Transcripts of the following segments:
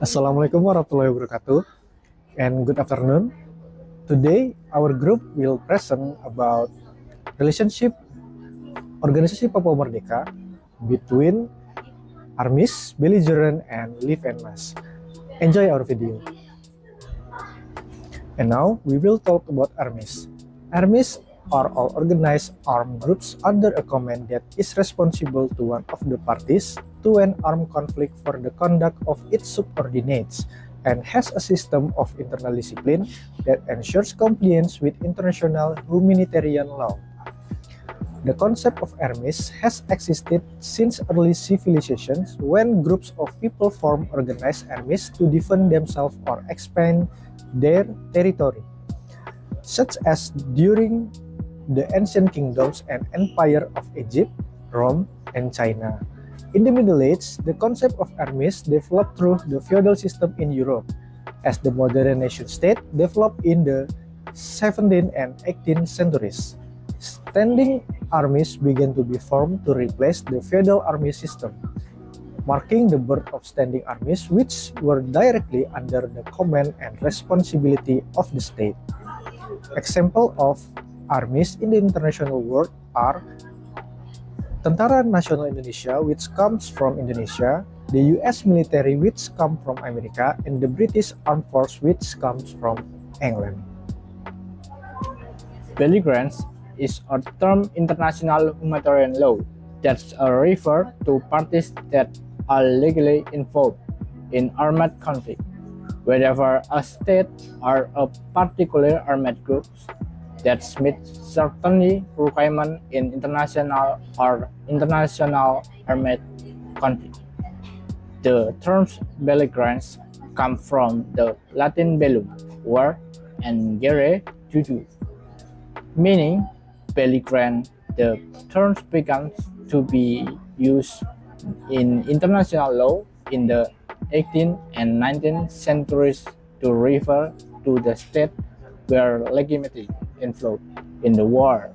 Assalamualaikum warahmatullahi wabarakatuh and good afternoon. Today our group will present about relationship Organisasi Papua Merdeka between ARMIS, belligerent and Live and Mass. Enjoy our video. And now we will talk about ARMIS. ARMIS are all organized armed groups under a command that is responsible to one of the parties to an armed conflict for the conduct of its subordinates and has a system of internal discipline that ensures compliance with international humanitarian law. The concept of ARMIS has existed since early civilizations when groups of people form organized armies to defend themselves or expand their territory, such as during the ancient kingdoms and empire of Egypt, Rome, and China. In the Middle Ages, the concept of armies developed through the feudal system in Europe, as the modern nation-state developed in the 17th and 18th centuries. Standing armies began to be formed to replace the feudal army system, marking the birth of standing armies which were directly under the command and responsibility of the state. Examples of armies in the international world are Tentara Nasional Indonesia, which comes from Indonesia, the US military, which comes from America, and the British Armed Force, which comes from England. Belligerence is a term international humanitarian law that refers to parties that are legally involved in armed conflict, whether a state or a particular armed group that meet certain requirements in international armed conflict. The terms belligerence come from the Latin bellum, war, and gere, juju, meaning belligerent. The term began to be used in international law in the 18th and 19th centuries to refer to the state where legitimacy influence in the war.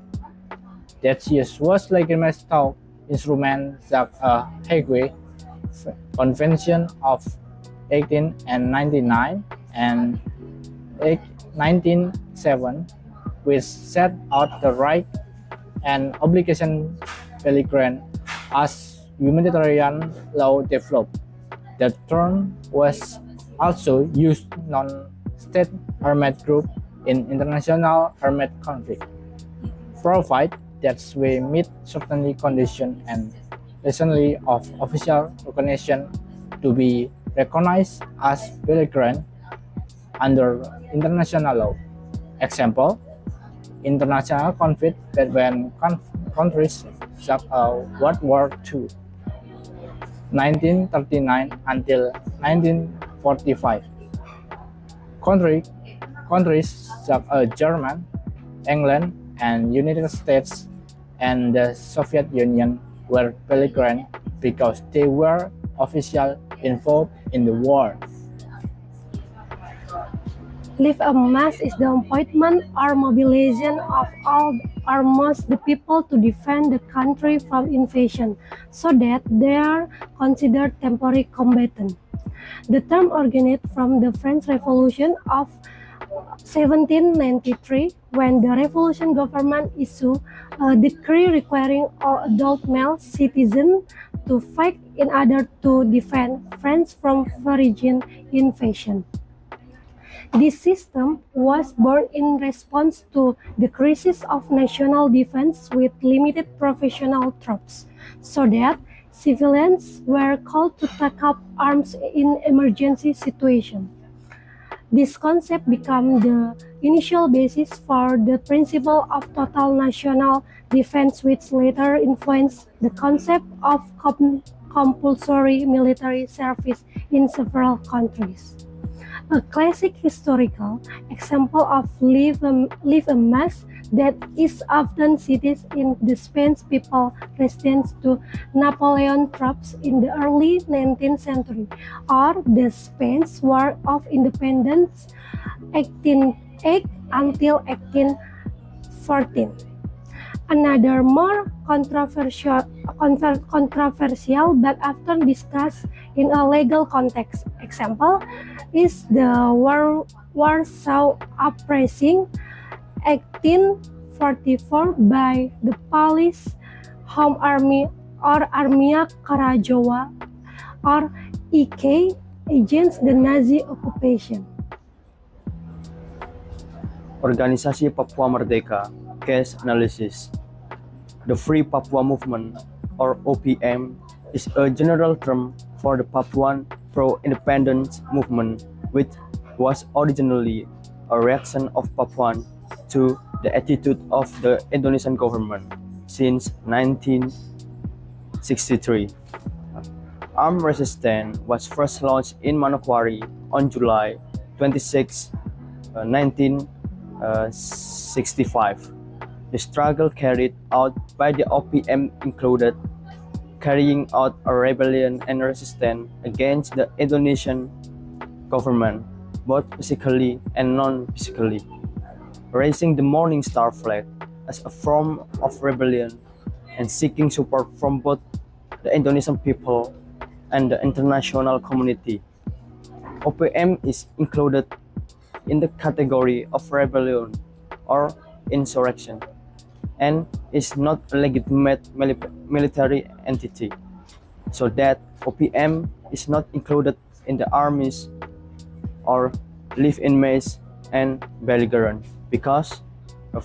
That use was legitimate talk instrument that Hague Convention of 1899 and 1907, which set out the right and obligation belligerent as humanitarian law developed. The term was also used non-state armed group in international armed conflict, provided that we meet certain conditions and recently of official recognition to be recognized as belligerent under international law. Example, international conflict between countries such as World War II, 1939 until 1945. Countries such as Germany, England, and United States and the Soviet Union were belligerent because they were officially involved in the war. Live en masse is the appointment or mobilization of all or most the people to defend the country from invasion, so that they are considered temporary combatants. The term originated from the French Revolution of 1793, when the revolution government issued a decree requiring all adult male citizens to fight in order to defend France from foreign invasion. This system was born in response to the crisis of national defense with limited professional troops, so that civilians were called to take up arms in emergency situations. This concept became the initial basis for the principle of total national defense, which later influenced the concept of compulsory military service in several countries. A classic historical example of live en masse that is often cited in the Spanish people resistance to Napoleon troops in the early 19th century, or the Spanish War of Independence 1808 until 1814. Another more controversial but often discussed in a legal context example is the Warsaw Uprising 1844 by the Polish Home Army or Armia Krajowa or EK against the Nazi occupation. Organisasi Papua Merdeka Case Analysis. The Free Papua Movement, or OPM, is a general term for the Papuan pro-independence movement, which was originally a reaction of Papuan to the attitude of the Indonesian government since 1963. Armed resistance was first launched in Manokwari on July 26, 1965. The struggle carried out by the OPM included carrying out a rebellion and resistance against the Indonesian government, both physically and non-physically, raising the Morning Star flag as a form of rebellion and seeking support from both the Indonesian people and the international community. OPM is included in the category of rebellion or insurrection and is not a legitimate military entity, so that OPM is not included in the armies or live-in maze and belligerent because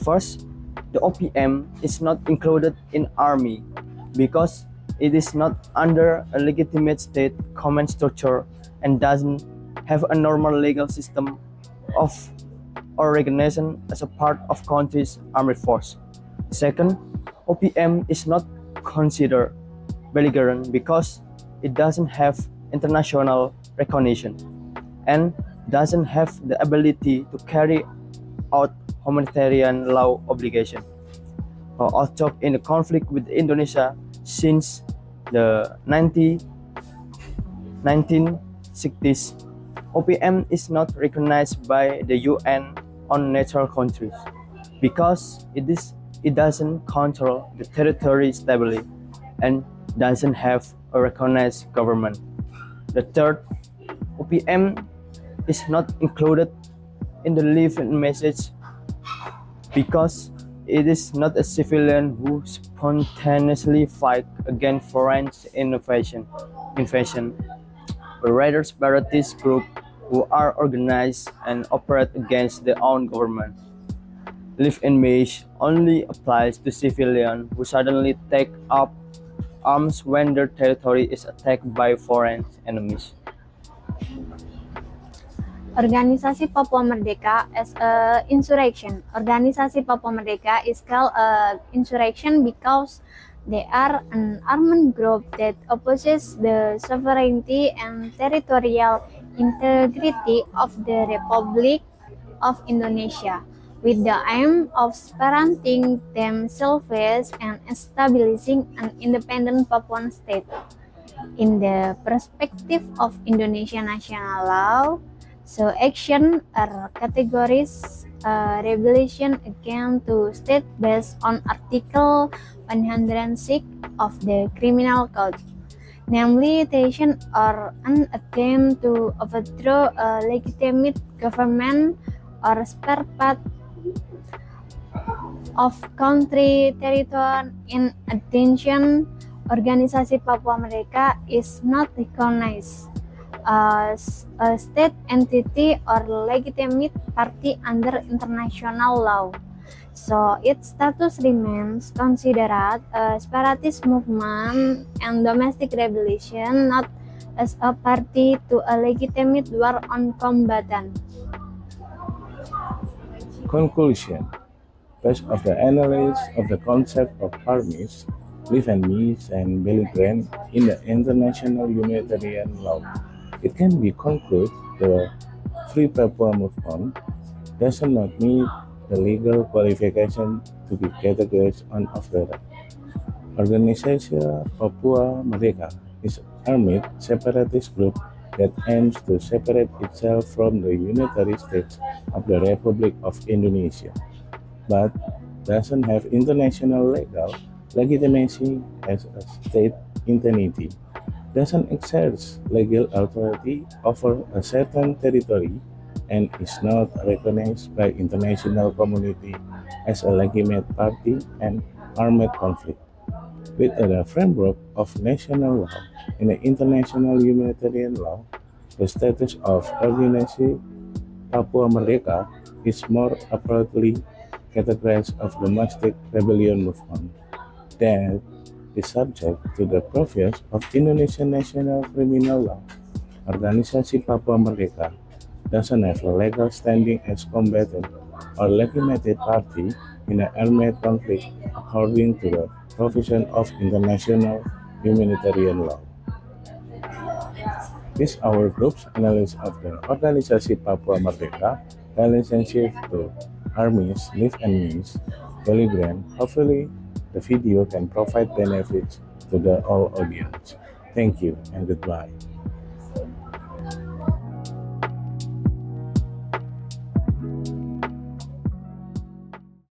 first, the OPM is not included in army because it is not under a legitimate state command structure and doesn't have a normal legal system of organization as a part of country's armed force. Second, OPM is not considered belligerent because it doesn't have international recognition and doesn't have the ability to carry out humanitarian law obligation. Although in a conflict with Indonesia since the 1960s, OPM is not recognized by the UN on neutral countries because it doesn't control the territory stably and doesn't have a recognized government. The third, OPM is not included in the live-in message because it is not a civilian who spontaneously fight against foreign invasion, but rather separatist group who are organized and operate against their own government. Live-in message only applies to civilians who suddenly take up arms when their territory is attacked by foreign enemies. Organisasi Papua Merdeka as a insurrection. Organisasi Papua Merdeka is called insurrection because they are an armed group that opposes the sovereignty and territorial integrity of the Republic of Indonesia, with the aim of separating themselves and establishing an independent Papuan state. In the perspective of Indonesian national law, so action are categorized rebellion against the state based on Article 106 of the Criminal Code, namely treason or an attempt to overthrow a legitimate government or spare part of country territory. In addition, Organisasi Papua Merdeka is not recognized as a state entity or legitimate party under international law, so its status remains considered a separatist movement and domestic rebellion, not as a party to a legitimate war on combatant. Conclusion. Based on the analysis of the concept of armies, live-in means and belligerent in the international humanitarian law, it can be concluded the Free Papua Movement does not meet the legal qualification to be categorized on of the right. Organisasi Papua Merdeka is an armed separatist group that aims to separate itself from the unitary states of the Republic of Indonesia, but doesn't have international legal legitimacy as a state entity, doesn't exercise legal authority over a certain territory, and is not recognized by international community as a legitimate party in armed conflict. Within a framework of national law and international humanitarian law, the status of Organisasi Papua Merdeka is more appropriately categorized as domestic rebellion movement that is subject to the provisions of Indonesian national criminal law. Organisasi Papua Merdeka doesn't have a legal standing as combatant or legitimate party in an armed conflict according to the provision of international humanitarian law. This is our group's analysis of the Organisasi Papua Merdeka relationship to armies, live and means, Telegram. Hopefully, the video can provide benefits to the all audience. Thank you and goodbye.